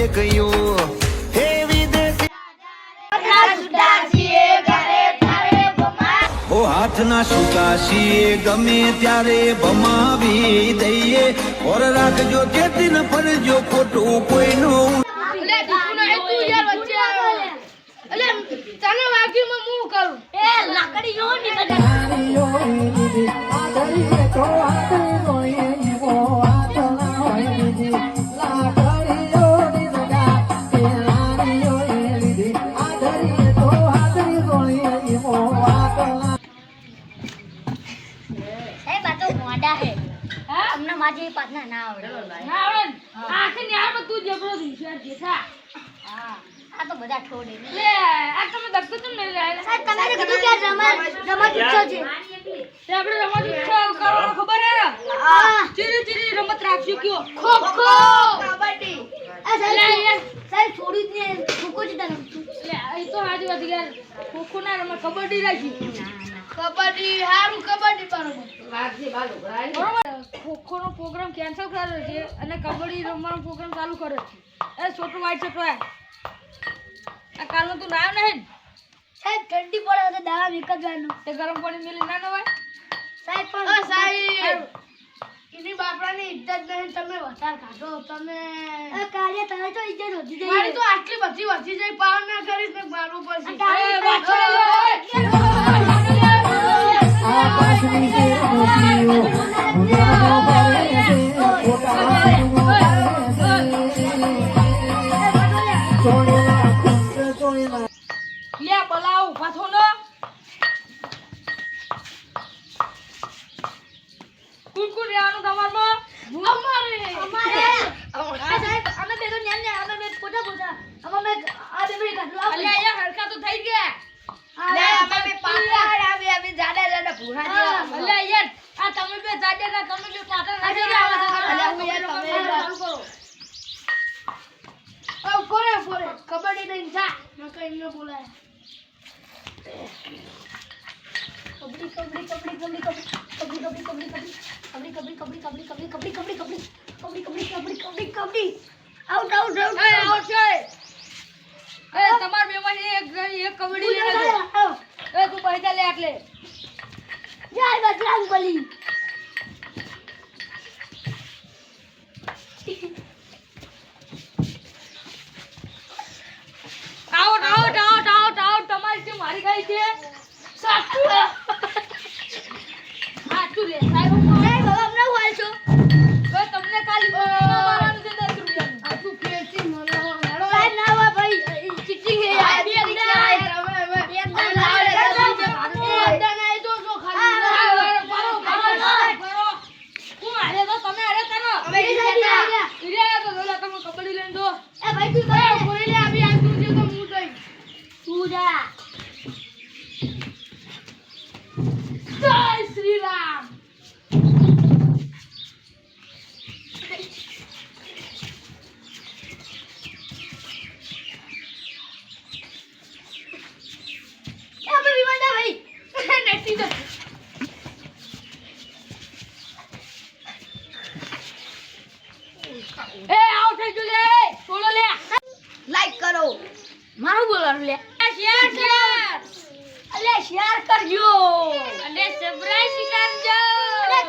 કહ્યું હે વિદેશી ઓ હાથના સુતાશીએ ગમે ત્યારે ભમાવી દઈએ ઓર રાખજો ચેતીન ફરજો ખોટું કોઈનું માજી પાટના ના આવડે આખે ન્યામાં તું જબરો દીશા જેઠા હા આ તો બધા ઠોડે લે આ તમે દક્કો તો નહીં લાયા સાહેબ તમે કીધું કે રમત ઈચ્છો છે તે આપણે રમત ઈચ્છો કરવાનો ખબર હે હા ચીરી રમત રાખશું કયો ખો ખો કબડ્ડી આ સાહેબ છોડી જ ને ખોખો જ તને લે એ તો હાજી વાત યાર ખોખો ના રમત કબડ્ડી રાખી કબડ્ડી હારું કબડ્ડી બરોબર ખોખો નો પ્રોગ્રામ કેન્સલ કર્યો છે અને કબડ્ડી રમવાનો પ્રોગ્રામ ચાલુ કર્યો છે એ છોટો વાઈટ છોટો આ કાલનો તું નામ નહીં સાહેબ ઠંડી પડે તો દાવા વિકતવાનો તે ગરમ પાણી મેલી ના નવાય સાહેબ પણ સાહેબ ઇની બાપરાની ઇજ્જત નહીં તમે વધાર કાઢો તમે આ કાર્ય તમે તો ઇજ્જત વધી જાય મારી તો આટલી બધી વધી જાય પાવર ના કરીશ ને મારવું પડશે લે બલાવ પાછો ન કુકુ રેવાનું તમારમાં અમારે સાહેબ અમે બેગો ન્યાન ને અમે બે પોતા પોતા અમે આ બે બે કાઢલો અલે અહીંયા હરકા તો થઈ ગયા લે અમે બે પાપા અમે જાડા જાડા ભૂરા જેવા અલે યાર આ તમે બે જાડે ના તમે બે પાટા નાખી ગયા અલે હું યાર તમે ચાલુ કરો ઓ પોરે પોરે કબડ્ડી નહીં જા મે કઈ ન બોલાય kabaddi kabaddi kabaddi kabaddi kabaddi kabaddi kabaddi kabaddi kabaddi kabaddi kabaddi kabaddi kabaddi out out out out છે એ તમાર બે માં એક કબડ્ડી લે લે એ તું પૈસા લે આટલે જય Bajrang Bali out out out out out તમારી ટીમ હારી ગઈ છે સાચું સાચું લે સાહેબ સાહેબ હવે અમને વાલ છો હવે તમને કાલી મારવાનું છે 10 રૂપિયા આટલું ફેરથી મને સાહેબ ના વા ભાઈ ચીટિંગ હે યાર કબડ્ડી લઈને દો એ ભાઈ તું બોલી લે અભી આ તું જે તો હું દઈ તું જા જય શ્રી રામ એ આપણે વિમાનડા ભાઈ નેટી દો એ આઉટ થઈ ગયો લે બોલો લે લાઈક કરો મારું બોલવાનું લે શેર શેર અલે શેર કરજો અને સબસ્ક્રાઇબ કરજો અલે